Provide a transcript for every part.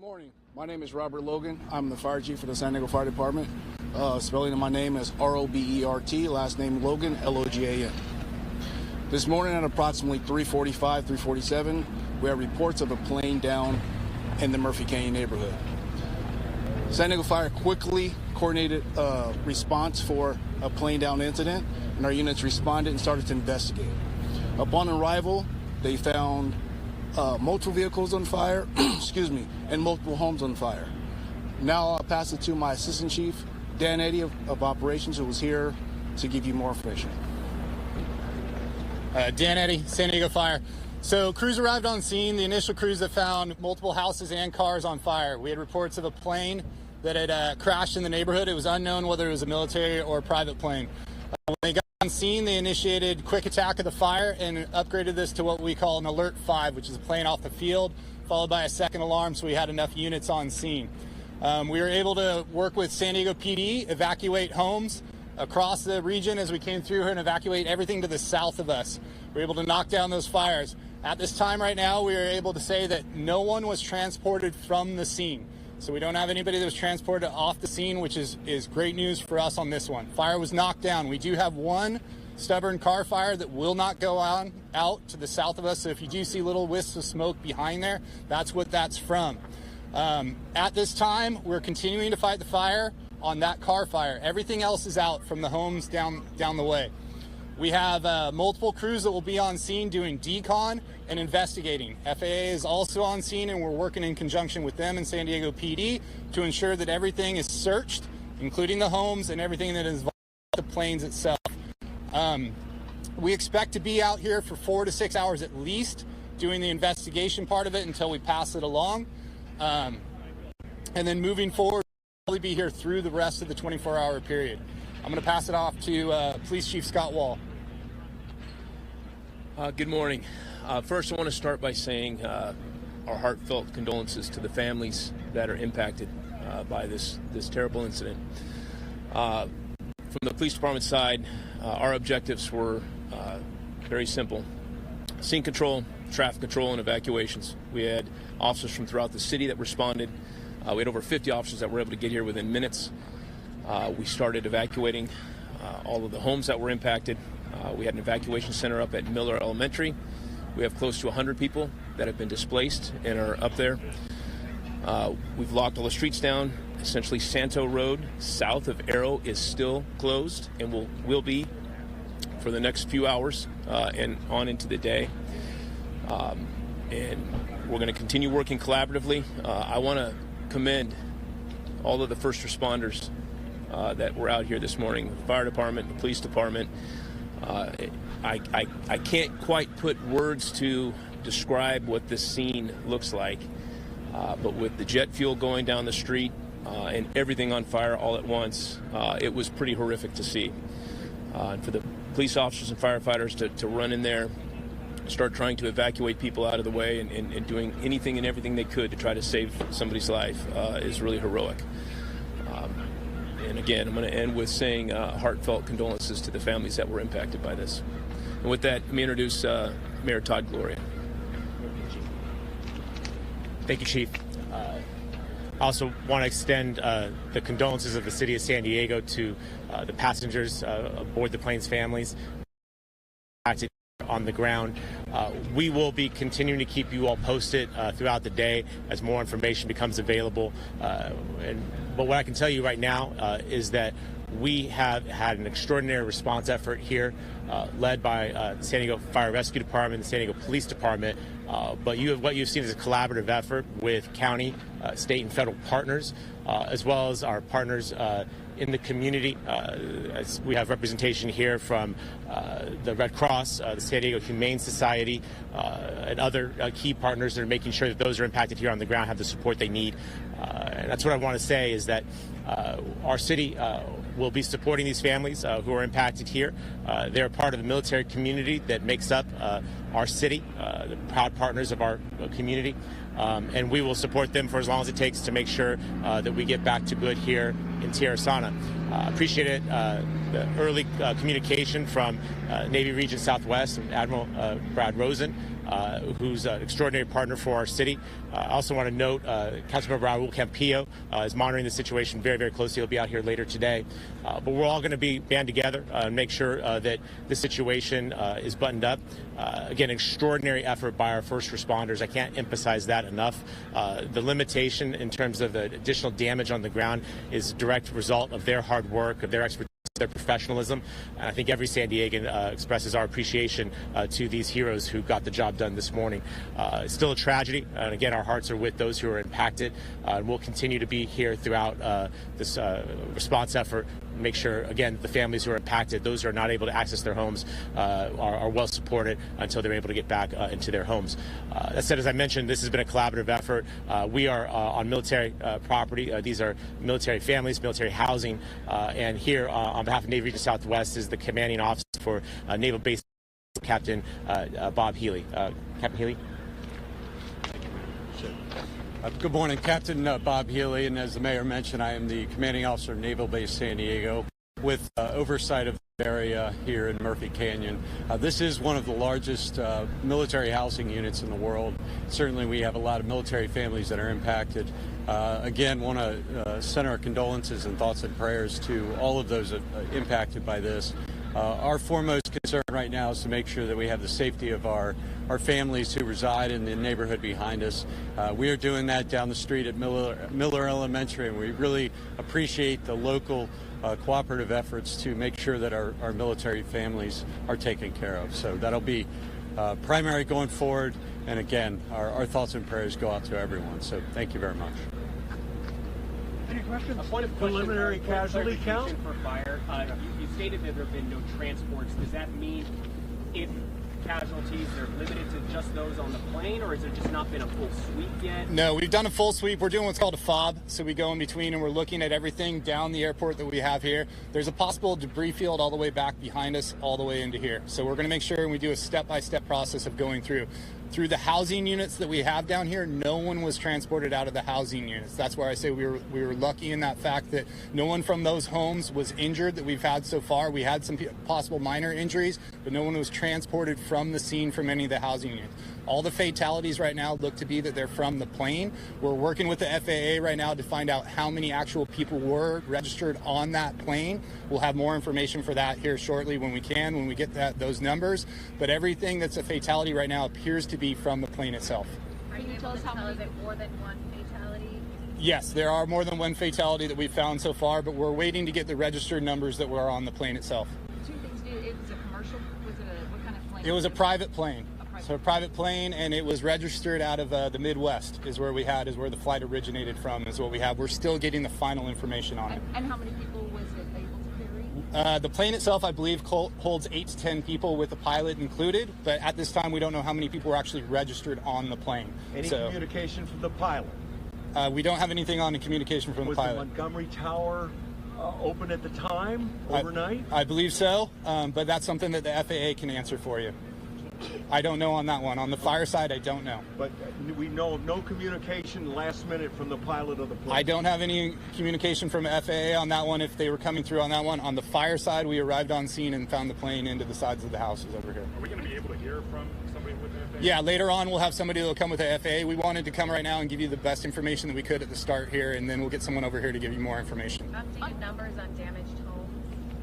morning. My name is Robert Logan. I'm the fire chief for the San Diego Fire Department. Spelling of my name is R-O-B-E-R-T, last name Logan, L-O-G-A-N. This morning at approximately 3:45, 3:47, we have reports of a plane down in the Murphy Canyon neighborhood. San Diego Fire quickly coordinated a response for a plane down incident, and our units responded and started to investigate. Upon arrival, they found multiple vehicles on fire, and multiple homes on fire. Now I'll pass it to my assistant chief, Dan Eddy of operations, who was here to give you more information. Dan Eddy, San Diego Fire. So crews arrived on scene. The initial crews that found multiple houses and cars on fire. We had reports of a plane that had crashed in the neighborhood. It was unknown whether it was a military or a private plane. When they got on scene, they initiated quick attack of the fire and upgraded this to what we call an Alert 5, which is a plane off the field, followed by a second alarm, so we had enough units on scene. We were able to work with San Diego PD, evacuate homes across the region as we came through here and evacuate everything to the south of us. We were able to knock down those fires. At this time right now, we are able to say that no one was transported from the scene. So we don't have anybody that was transported off the scene, which is great news for us on this one. Fire was knocked down. We do have one stubborn car fire that will not go out to the south of us. So if you do see little wisps of smoke behind there, that's what that's from. At this time, we're continuing to fight the fire on that car fire. Everything else is out from the homes down the way. We have multiple crews that will be on scene doing decon and investigating. FAA is also on scene, and we're working in conjunction with them and San Diego PD to ensure that everything is searched, including the homes and everything that is involved with the planes itself. We expect to be out here for 4 to 6 hours at least doing the investigation part of it until we pass it along. And then moving forward, we'll probably be here through the rest of the 24-hour period. I'm going to pass it off to Police Chief Scott Wall. Good morning. First, I want to start by saying our heartfelt condolences to the families that are impacted by this terrible incident. From the police department side, our objectives were very simple: scene control, traffic control, and evacuations. We had officers from throughout the city that responded. We had over 50 officers that were able to get here within minutes. We started evacuating all of the homes that were impacted. We had an evacuation center up at Miller Elementary. We have close to 100 people that have been displaced and are up there. We've locked all the streets down. Essentially, Santo Road south of Arrow is still closed and will be for the next few hours and on into the day. And we're going to continue working collaboratively. I want to commend all of the first responders that were out here this morning, the fire department, the police department. I can't quite put words to describe what this scene looks like, but with the jet fuel going down the street and everything on fire all at once, it was pretty horrific to see. And for the police officers and firefighters to run in there, start trying to evacuate people out of the way and doing anything and everything they could to try to save somebody's life is really heroic. And again, I'm going to end with saying heartfelt condolences to the families that were impacted by this. And with that, let me introduce Mayor Todd Gloria. Thank you, Chief. I also want to extend the condolences of the City of San Diego to the passengers aboard the plane's families impacted on the ground. We will be continuing to keep you all posted throughout the day as more information becomes available. But what I can tell you right now is that we have had an extraordinary response effort here led by the San Diego Fire Rescue Department, the San Diego Police Department. But what you've seen is a collaborative effort with county, state, and federal partners, as well as our partners in the community. As we have representation here from the Red Cross, the San Diego Humane Society, and other key partners that are making sure that those who are impacted here on the ground have the support they need. And that's what I want to say is that our city will be supporting these families who are impacted here. They're part of the military community that makes up our city, the proud partners of our community. And we will support them for as long as it takes to make sure that we get back to good here in Tierrasana. Appreciated the early communication from Navy Region Southwest and Admiral Brad Rosen, who's an extraordinary partner for our city. I also want to note Councilmember Raul Campillo is monitoring the situation very, very closely. He'll be out here later today. But we're all going to be band together and make sure that the situation is buttoned up. Again, extraordinary effort by our first responders. I can't emphasize that enough. The limitation in terms of the additional damage on the ground is a direct result of their hard work, of their expertise, their professionalism. And I think every San Diegan expresses our appreciation to these heroes who got the job done this morning. It's still a tragedy, and again, our hearts are with those who are impacted. And we'll continue to be here throughout this response effort. Make sure, again, the families who are impacted, those who are not able to access their homes, are well supported until they're able to get back into their homes. That said, as I mentioned, this has been a collaborative effort. We are on military property. These are military families, military housing, and here on behalf of Navy Region Southwest is the commanding officer for Naval Base, Captain Bob Healy. Captain Healy. Good morning, Captain Bob Healy, and as the mayor mentioned, I am the commanding officer of Naval Base San Diego with oversight of the area here in Murphy Canyon. This is one of the largest military housing units in the world. Certainly we have a lot of military families that are impacted. Again, want to send our condolences and thoughts and prayers to all of those impacted by this. Our foremost concern right now is to make sure that we have the safety of our families who reside in the neighborhood behind us. We are doing that down the street at Miller Elementary, and we really appreciate the local cooperative efforts to make sure that our military families are taken care of. So that'll be primary going forward. And again, our thoughts and prayers go out to everyone. So thank you very much. Any questions? A point of preliminary casualty count for fire. You stated that there have been no transports. Does that mean if casualties are limited to just those on the plane, or has there just not been a full sweep yet? No, we've done a full sweep. We're doing what's called a fob. So we go in between and we're looking at everything down the airport that we have here. There's a possible debris field all the way back behind us, all the way into here. So we're going to make sure and we do a step-by-step process of going through the housing units that we have down here. No one was transported out of the housing units. That's where I say we were lucky in that fact that no one from those homes was injured that we've had so far. We had some possible minor injuries, but no one was transported from the scene from any of the housing units. All the fatalities right now look to be that they're from the plane. We're working with the FAA right now to find out how many actual people were registered on that plane. We'll have more information for that here shortly when we get those numbers. But everything that's a fatality right now appears to be from the plane itself. Can you tell us how many? Is it more than one fatality? Yes, there are more than one fatality that we've found so far, but we're waiting to get the registered numbers that were on the plane itself. Two things. It was a commercial. What kind of plane? It was a private plane. So a private plane, and it was registered out of the Midwest is where the flight originated from, is what we have. We're still getting the final information on it. And how many people was it able to carry? The plane itself, I believe, holds 8 to 10 people with the pilot included, but at this time we don't know how many people were actually registered on the plane. Any communication from the pilot? We don't have anything on the communication from the pilot. Was the Montgomery Tower open at the time, overnight? I believe so, but that's something that the FAA can answer for you. I don't know on that one. On the fire side, I don't know. But we know of no communication last minute from the pilot of the plane. I don't have any communication from FAA on that one, if they were coming through on that one. On the fire side, we arrived on scene and found the plane into the sides of the houses over here. Are we going to be able to hear from somebody with the FAA? Yeah, later on we'll have somebody that will come with the FAA. We wanted to come right now and give you the best information that we could at the start here, and then we'll get someone over here to give you more information. Updated numbers on damaged homes.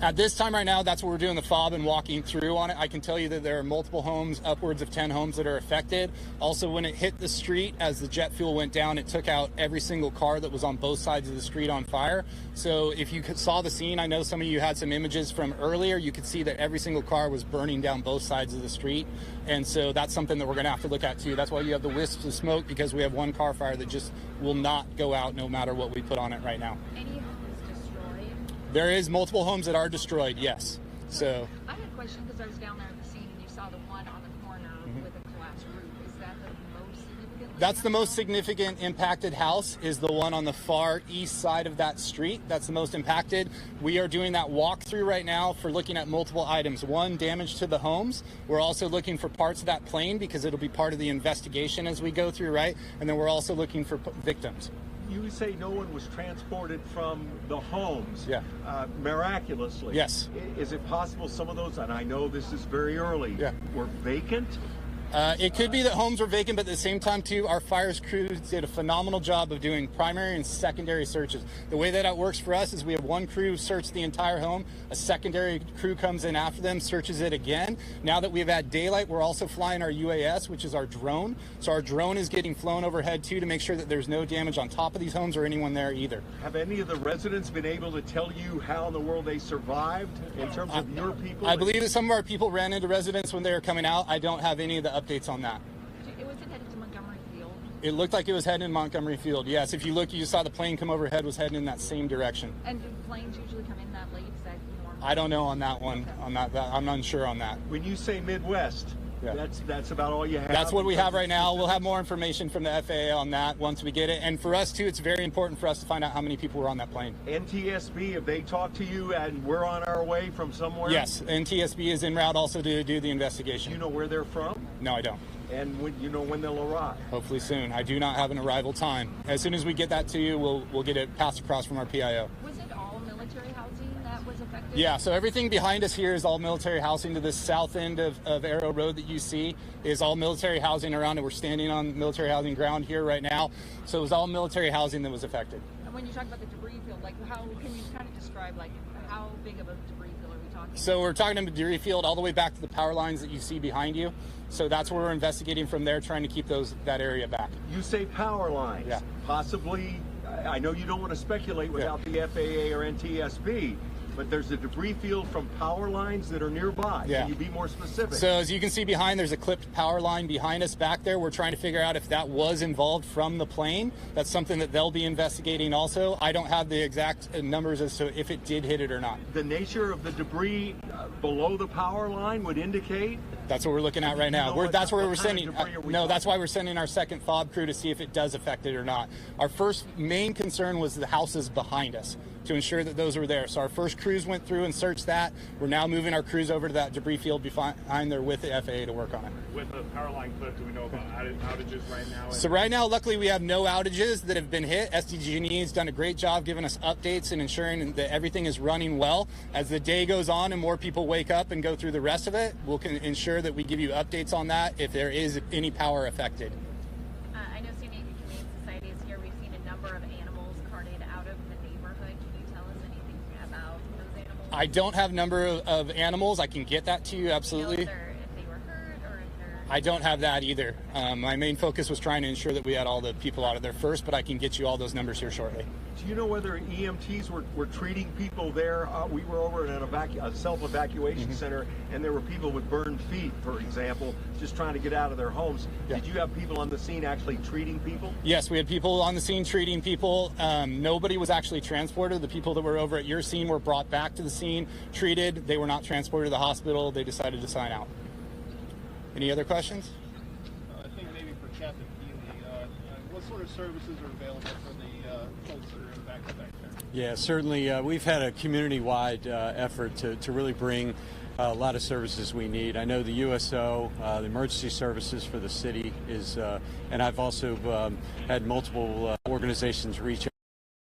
At this time right now, that's what we're doing, the fob and walking through on it. I can tell you that there are multiple homes, upwards of 10 homes that are affected. Also, when it hit the street, as the jet fuel went down, it took out every single car that was on both sides of the street on fire. So if you saw the scene, I know some of you had some images from earlier, you could see that every single car was burning down both sides of the street. And so that's something that we're going to have to look at too. That's why you have the wisps of smoke, because we have one car fire that just will not go out no matter what we put on it right now. Any homes destroyed? There is multiple homes that are destroyed, yes. So I had a question because I was down there at the scene and you saw the one on the corner with a collapsed roof. Is that the most significant? that's the most significant impacted house, is the one on the far east side of that street. That's the most impacted. We are doing that walkthrough right now for looking at multiple items. One, damage to the homes. We're also looking for parts of that plane because it'll be part of the investigation as we go through, right? And then we're also looking for victims. You say no one was transported from the homes miraculously. Yes. Is it possible some of those, and I know this is very early, were vacant? It could be that homes were vacant, but at the same time, too, our fires crews did a phenomenal job of doing primary and secondary searches. The way that works for us is we have one crew search the entire home. A secondary crew comes in after them, searches it again. Now that we've had daylight, we're also flying our UAS, which is our drone. So our drone is getting flown overhead, too, to make sure that there's no damage on top of these homes or anyone there either. Have any of the residents been able to tell you how in the world they survived in terms of your people? I believe that some of our people ran into residents when they were coming out. I don't have any of the updates on that. Was it headed to Montgomery Field? It looked like it was heading in Montgomery Field. Yes, if you look, you saw the plane come overhead was heading in that same direction. And do planes usually come in that late? Is that normal? I don't know on that one. Okay. On that, I'm unsure on that. When you say Midwest, that's about all you have? That's what we have right now. We'll have more information from the FAA on that once we get it. And for us, too, it's very important for us to find out how many people were on that plane. NTSB, have they talked to you and we're on our way from somewhere? Yes, NTSB is en route also to do the investigation. Do you know where they're from? No, I don't. And when, you know when they'll arrive? Hopefully soon. I do not have an arrival time. As soon as we get that to you, we'll get it passed across from our PIO. Was it all military housing that was affected? Yeah, so everything behind us here is all military housing. To the south end of Arrow Road that you see is all military housing around it. We're standing on military housing ground here right now. So it was all military housing that was affected. And when you talk about the debris field, like how can you kind of describe like how big of a debris field are we talking? So we're talking about the debris field all the way back to the power lines that you see behind you. So that's where we're investigating from there, trying to keep that area back. You say power lines. Yeah. Possibly, I know you don't want to speculate without the FAA or NTSB, but there's a debris field from power lines that are nearby. Yeah. Can you be more specific? So as you can see behind, there's a clipped power line behind us back there. We're trying to figure out if that was involved from the plane. That's something that they'll be investigating also. I don't have the exact numbers as to if it did hit it or not. The nature of the debris below the power line would indicate? That's what we're looking at right now. That's where we're sending. No, that's why we're sending our second FOB crew to see if it does affect it or not. Our first main concern was the houses behind us, to ensure that those were there. So our first crews went through and searched that. We're now moving our crews over to that debris field behind there with the FAA to work on it. With the power line clip, do we know about outages right now? So right now, luckily, we have no outages that have been hit. SDG&E has done a great job giving us updates and ensuring that everything is running well. As the day goes on and more people wake up and go through the rest of it, we'll ensure that we give you updates on that if there is any power affected. I know San Diego Humane Society is here. We've seen a number of animals carted out of the neighborhood. Can you tell us anything about those animals? I don't have number of animals. I can get that to you, absolutely. Do you know if they were hurt or if they're... I don't have that either. My main focus was trying to ensure that we had all the people out of there first, but I can get you all those numbers here shortly. Do you know whether EMTs were treating people there? We were over at a self-evacuation center, and there were people with burned feet, for example, just trying to get out of their homes. Yeah. Did you have people on the scene actually treating people? Yes, we had people on the scene treating people. Nobody was actually transported. The people that were over at your scene were brought back to the scene, treated. They were not transported to the hospital. They decided to sign out. Any other questions? I think maybe for Captain Healy, what sort of services are available for the folks that are impacted back there? Yeah, certainly. We've had a community-wide effort to really bring a lot of services we need. I know the USO, the emergency services for the city is, and I've also had multiple organizations reach out,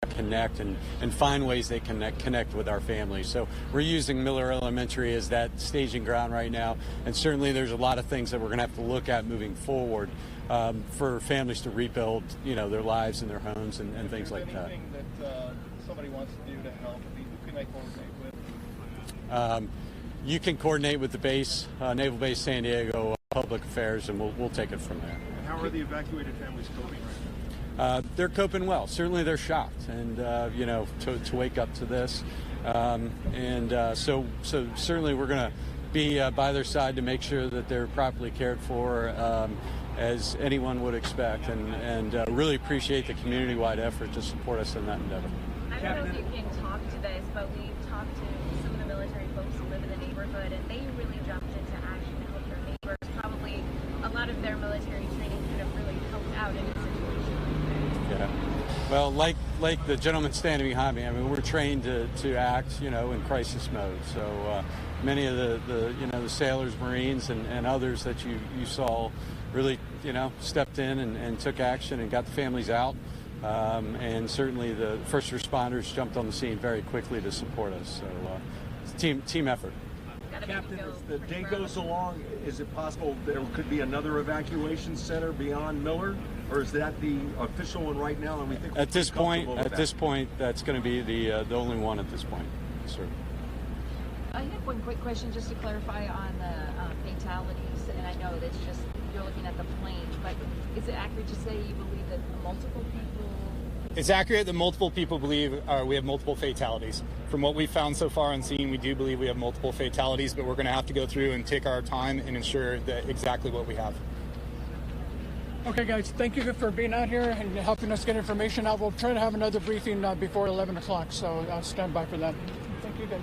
connect and find ways they can connect with our families. So we're using Miller Elementary as that staging ground right now, and certainly there's a lot of things that we're going to have to look at moving forward for families to rebuild, their lives and their homes and things like that. Anything that somebody wants to do to help, who can I coordinate with? You can coordinate with the base, Naval Base San Diego Public Affairs, and we'll take it from there. And how are the evacuated families coping right now? They're coping well. Certainly they're shocked, and to wake up to this, so certainly we're going to be by their side to make sure that they're properly cared for, as anyone would expect, and really appreciate the community-wide effort to support us in that endeavor. I don't know if you can talk to this, but we've talked to some of the military folks who live in the neighborhood, and they really jumped into action to help their neighbors. Probably a lot of their military training could have really helped out in a situation like that. Yeah. Well, like the gentleman standing behind me, I mean, we're trained to act, in crisis mode. So many of the sailors, Marines, and others that you saw really, stepped in and took action and got the families out. and certainly the first responders jumped on the scene very quickly to support us. So it's a team effort. Captain, as the day goes along, is it possible there could be another evacuation center beyond Miller, or is that the official one right now? And we think at this point, that's going to be the only one at this point, sir. I have one quick question just to clarify on the fatalities, and I know that's just you're looking at the plane, but is it accurate to say you believe that multiple people? It's accurate that multiple people believe we have multiple fatalities. From what we've found so far on scene, we do believe we have multiple fatalities, but we're going to have to go through and take our time and ensure that exactly what we have. Okay, guys, thank you for being out here and helping us get information out. We'll try to have another briefing before 11 o'clock, so I'll stand by for that. Thank you, guys.